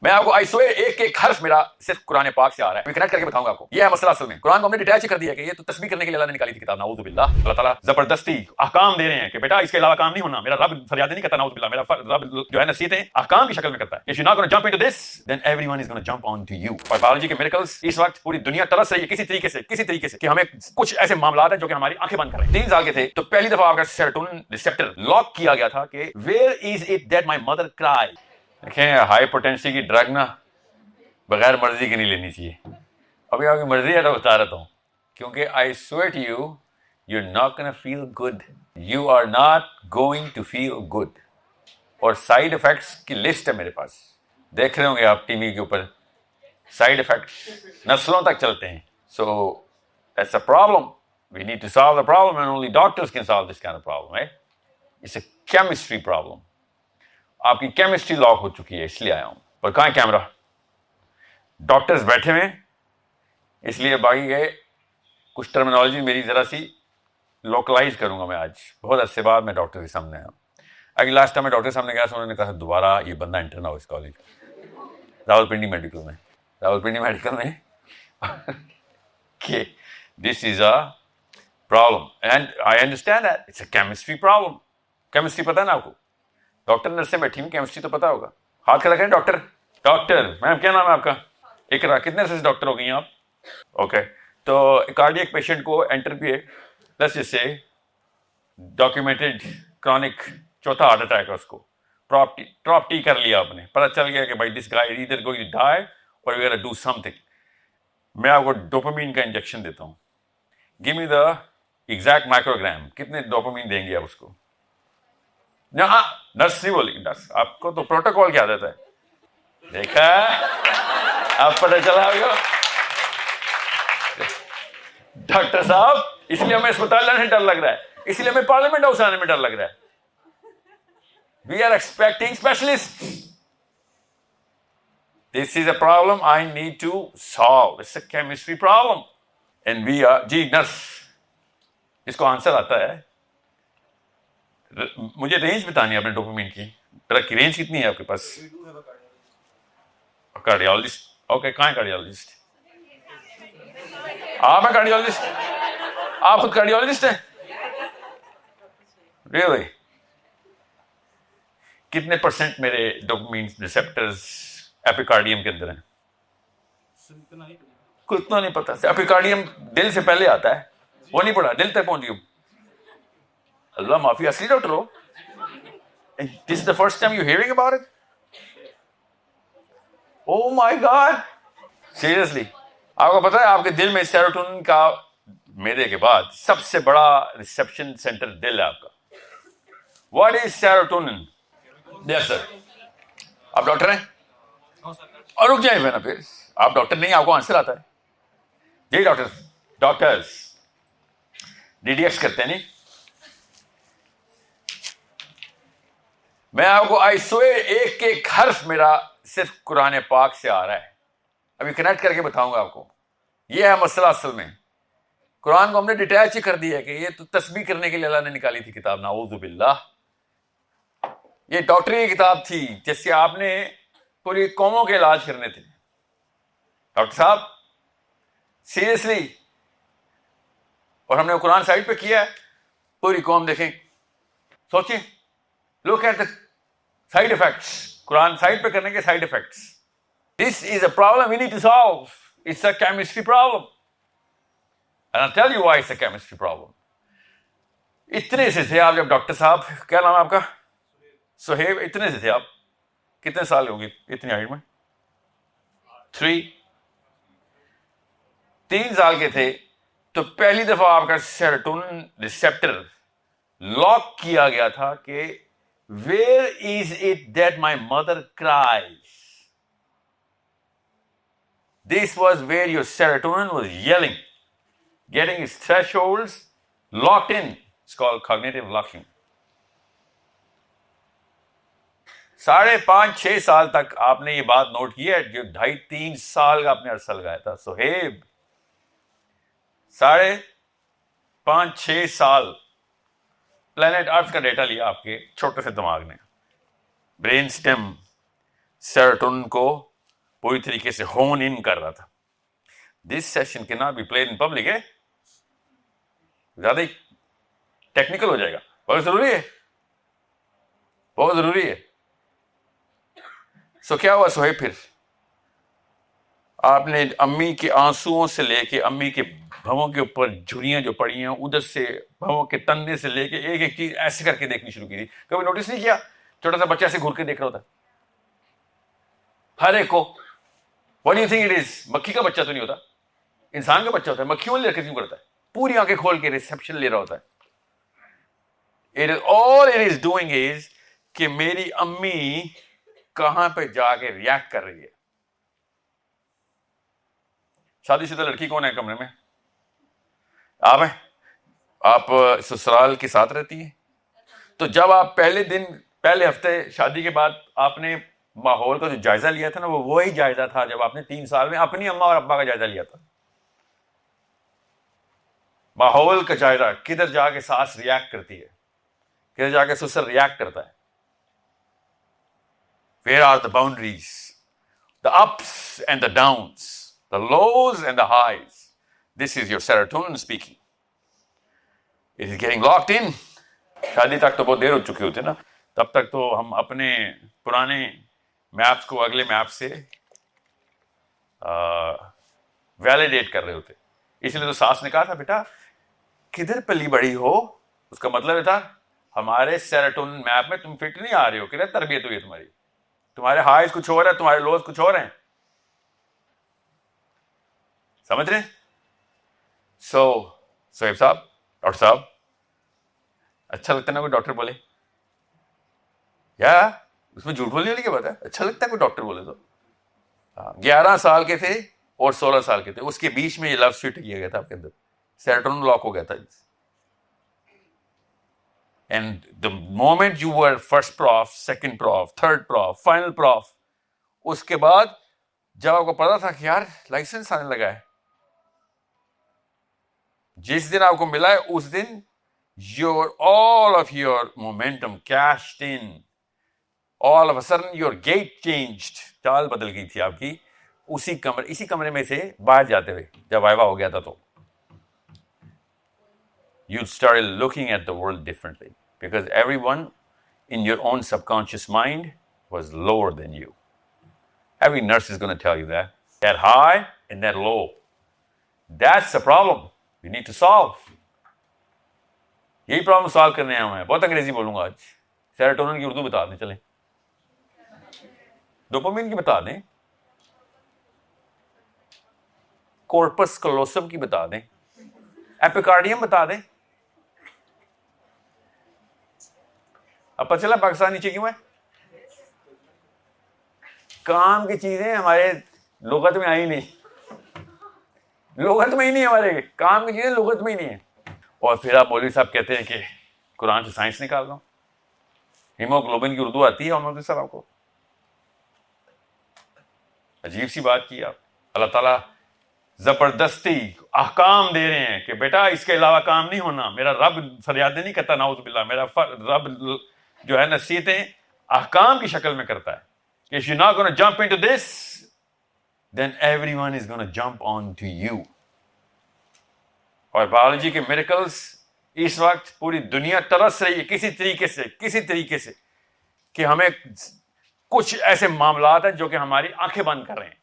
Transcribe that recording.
میں آپ کو آئی سوئر ایک ایک حرف میرا صرف قرآن پاک سے آ رہا ہے، میں کنیکٹ کر کے بتاؤں گا آپ کو. یہ ہے مسئلہ اصل میں. قرآن کو ہم نے ڈیٹیچ کر دیا کہ یہ تو تسبیح کرنے کے لیے اللہ نے نکالی تھی کتاب. نعوذ باللہ. اللہ تعالیٰ زبردستی احکام دے رہے ہیں کہ بیٹا اس کے علاوہ کام نہیں ہونا. میرا رب فریادیں نہیں کرتا. نعوذ باللہ. میرا رب جو ہے نصیحتیں احکام کی شکل میں کرتا ہے. If you're not going to jump into this, then everyone is going to jump onto you. اور بایولوجی کے میریکلز اس وقت پوری دنیا ترس رہی ہے کسی طریقے سے کہ ہمیں کچھ ایسے معاملات ہیں جو کہ ہماری آنکھیں بند کر رہے ہیں. 3 سال کے تھے تو پہلی دفعہ آپ کا سیروٹونن ریسپٹر لاک کیا گیا تھا کہ where is it that my mother cried. دیکھیں ہائی پوٹینسی کی ڈرگ نا بغیر مرضی کی نہیں لینی چاہیے. ابھی آپ کی مرضی ہے تو بتا رہتا ہوں کیونکہ I swear to you, you're not gonna feel good. You are not going to feel good. اور سائیڈ افیکٹس کی لسٹ ہے میرے پاس. دیکھ رہے ہوں گے آپ ٹی وی کے اوپر. سائیڈ افیکٹ نسلوں تک چلتے ہیں. So that's a problem. We need to solve the problem and only doctors can solve this kind of problem, right? It's a chemistry problem. آپ کی کیمسٹری لاک ہو چکی ہے اس لیے آیا ہوں. پر کہاں ہے کیمرہ؟ ڈاکٹرز بیٹھے ہوئے اس لیے باقی گئے. کچھ ٹرمینالوجی میری ذرا سی لوکلائز کروں گا میں آج. بہت عرصے بعد میں ڈاکٹر کے سامنے آیا ہوں. اگلی لاسٹ ٹائم میں ڈاکٹر کے سامنے گیا تو انہوں نے کہا دوبارہ یہ بندہ انٹر نہ ہو اس کالج راولپنڈی میڈیکل میں کہ this is a problem and I understand that it's a chemistry problem. Chemistry پتہ ہے نا آپ کو؟ ڈاکٹر نرسیں بیٹھی ہوئی کیمسٹری تو پتہ ہوگا. ہاتھ کھڑا کریں. ڈاکٹر میم کیا نام ہے آپ کا؟ اقرا. کتنے عرصے سے ڈاکٹر ہو گئی ہیں آپ؟ اوکے. تو کارڈیک پیشنٹ کو انٹر بھی ہے let's just say documented chronic چوتھا ہارٹ اٹیک ہے اس کو. ٹراپ ٹی کر لیا آپ نے. پتہ چل گیا کہ بھائی دس گائے ایدر گوئنگ ٹو ڈائی اور وی گونا ڈو سم تھنگ. میں آپ کو ڈوپامین کا انجیکشن دیتا ہوں. Give me the exact microgram. کتنے ڈوپامین دیں گے آپ اس کو؟ ہاں نرس نہیں بولے گی. نرس آپ کو تو پروٹوکول کیا دیتا ہے. دیکھا آپ پتہ چلا آپ کو ڈاکٹر صاحب. اس لیے ہمیں اسپتال جانے ڈر لگ رہا ہے. اس لیے ہمیں پارلیمنٹ ہاؤس آنے میں ڈر لگ رہا ہے. We are expecting specialist. This is a problem I need to solve. It's a chemistry problem. And we are جی نرس اس کو آنسر آتا ہے. مجھے رینج بتانی ہے اپنے ڈوپامین کی. ڈرگ کی رینج کتنی ہے آپ کے پاس؟ کارڈیالوجسٹ. اوکے کہاں ہے کارڈیالوجسٹ؟ آپ ہیں کارڈیالوجسٹ؟ آپ خود کارڈیالوجسٹ ہیں؟ ریئلی؟ کتنے پرسنٹ میرے ڈوپامین ریسپٹرز ایپیکارڈیم کے اندر ہیں؟ کوئی اتنا نہیں پتا. ایپیکارڈیم دل سے پہلے آتا ہے. وہ نہیں پڑا دل تک پہنچ گئی. اللہ معافی. اصلی doctor who. This is the first time you hearing about it. O my God seriously. آپ کو پتا ہے آپ کے دل میں سیروٹونن کا میدے کے بعد سب سے بڑا ریسپشن سینٹر دل ہے آپ کا. What is serotonin? Yes sir. آپ ڈاکٹر ہیں؟ اور رک جائیں نا پھر. آپ ڈاکٹر نہیں آپ کو آنسر آتا ہے. جی ڈاکٹرز ڈی ڈی ایکس کرتے ہیں نہیں. میں آپ کو آئی سوئر ایک ایک حرف میرا صرف قرآن پاک سے آ رہا ہے. ابھی کنیکٹ کر کے بتاؤں گا آپ کو. یہ ہے مسئلہ اصل میں. قرآن کو ہم نے ڈیٹیچ ہی کر دیا ہے کہ یہ تو تسبیح کرنے کے لیے اللہ نے نکالی تھی کتاب. نعوذ باللہ. یہ ڈاکٹری کی کتاب تھی جس سے آپ نے پوری قوموں کے علاج کرنے تھے. ڈاکٹر صاحب سیریسلی. اور ہم نے قرآن سائٹ پہ کیا ہے. پوری قوم دیکھیں سوچیں. Look at the side effects. قرآن سائٹ پہ کرنے کے side effects. This is a problem we need to solve. It's a chemistry problem. And I tell you why it's a chemistry problem. اتنے سے تھے آپ جب ڈاکٹر صاحب کیا نام ہے آپ کا؟ سہیب. اتنے سے تھے آپ. کتنے سال ہوں گے اتنی ہائٹ میں؟ 3 سال کے تھے تو پہلی دفعہ آپ کا سیروٹونن ریسپٹر لاک کیا گیا تھا کہ where is it that my mother cries. This was where your serotonin was yelling, getting its thresholds locked in. It's called cognitive locking. 5.5-6 سال تک آپ نے یہ بات نوٹ کی ہے جو 2.5-3 سال کا آپ نے عرصہ لگایا تھا. سہیب 5.5-6 سال پلانٹ ارتھ کا ڈیٹا لیا آپ کے چھوٹے سے دماغ نے. برین سٹیم سیروٹونن کو پوری طریقے سے ہون ان کر رہا تھا. دس سیشن کی not be played in public ہے, زیادہ ٹیکنیکل ہو جائے گا. بہت ضروری ہے, بہت ضروری ہے. سو کیا ہوا سہیب, پھر آپ نے امی کے آنسوؤں سے لے کے امی کے بھووں کے اوپر جھریاں جو پڑی ہیں, ادھر سے بھووں کے تننے سے لے کے ایک ایک چیز ایسے کر کے دیکھنی شروع کی تھی. کبھی نوٹس نہیں کیا چھوٹا سا بچہ ایسے گھور کے دیکھ رہا ہوتا ہر ایک کو؟ What do you think it is? مکھی کا بچہ تو نہیں ہوتا, انسان کا بچہ ہوتا ہے. مکھیوں لے کے کیوں کرتا ہے؟ پوری آنکھیں کھول کے ریسپشن لے رہا ہوتا ہے. It is all it is doing is کہ میری امی کہاں پہ جا کے ریاکٹ کر رہی ہے. شادی شدہ لڑکی کون ہے کمرے میں؟ آپ ہیں. آپ سسرال کے ساتھ رہتی ہیں, تو جب آپ پہلے ہفتے شادی کے بعد آپ نے ماحول کا جو جائزہ لیا تھا نا, وہ وہی جائزہ تھا جب آپ نے 3 سال میں اپنی اماں اور ابا کا جائزہ لیا تھا. ماحول کا جائزہ, کدھر جا کے ساس ریاکٹ کرتی ہے, کدھر جا کے سسر ریاکٹ کرتا ہے. Where are the boundaries, the ups and the downs, the lows and the highs? This is your serotonin speaking. It is getting locked in. شادی تک تو بہت دیر ہو چکی ہوتی ہے نا, تب تک تو ہم اپنے پرانے میپس کو اگلے میپ سے ویلیڈیٹ کر رہے ہوتے. اس لیے تو ساس نے کہا تھا بیٹا کدھر پلی بڑی ہو, اس کا مطلب یہ تھا ہمارے سیروٹونن میپ میں تم فٹ نہیں آ رہی ہو. کدھر تربیت ہوئی ہے تمہاری؟ تمہارے ہائیز کچھ اور ہے, تمہارے لوز کچھ اور ہیں. سمجھ رہے ہیں؟ سہیب صاحب, ڈاکٹر صاحب, اچھا لگتا ہے نا کوئی ڈاکٹر بولے, یا اس میں جھوٹ بولنے والی کیا بات ہے؟ اچھا لگتا ہے کوئی ڈاکٹر بولے تو. 11 سال کے تھے اور 16 سال کے تھے, اس کے بیچ میں یہ لفظ فٹ کیا گیا تھا آپ کے اندر, سیروٹونن لاک ہو گیا تھا. And the moment you were first prof, second prof, third prof, final prof, اس کے بعد جب آپ کو پتا تھا کہ یار لائسنس آنے لگا ہے, جس دن آپ کو ملا ہے اس دن all of your momentum cashed in. All of a sudden your gait changed. چال بدل گئی تھی آپ کی اسی کمرے میں سے باہر جاتے ہوئے جب وائوا ہو گیا تھا تو. You started looking at the world differently because everyone in your own subconscious mind was lower than you. Every nurse is going to tell you that. That high and that low. That's the problem we need to solve. یہی problem solve کرنے آیا ہوں. بہت انگریزی بولوں گا آج. سیروٹونن کی اردو بتا دیں, چلیں. ڈوپامین کی بتا دیں, کورپس کلوسم کی بتا دیں, ایپیکارڈیم بتا دیں. اب پتہ چلا پاکستان نیچے کیوں ہے؟ کام کی چیزیں ہمارے لغت میں آئی نہیں, لغت میں ہی نہیں, ہمارے کام کی چیزیں لغت میں ہی نہیں ہے. اور پھر آپ مولوی صاحب کہتے ہیں کہ قرآن سے سائنس نکال رہا ہوں. ہیموگلوبن کی اردو آتی ہے مولوی صاحب آپ کو؟ عجیب سی بات کی آپ. اللہ تعالیٰ زبردستی احکام دے رہے ہیں کہ بیٹا اس کے علاوہ کام نہیں ہونا. میرا رب فریادیں نہیں کرتا, نعوذ باللہ. میرا رب جو ہے نصیحتیں احکام کی شکل میں کرتا ہے کہ if you're not going to jump into this, then everyone is going to jump on to you. اور بایولوجی کے میریکلز اس وقت پوری دنیا ترس رہی ہے کسی طریقے سے کہ ہمیں کچھ ایسے معاملات ہیں جو کہ ہماری آنکھیں بند کر رہے ہیں.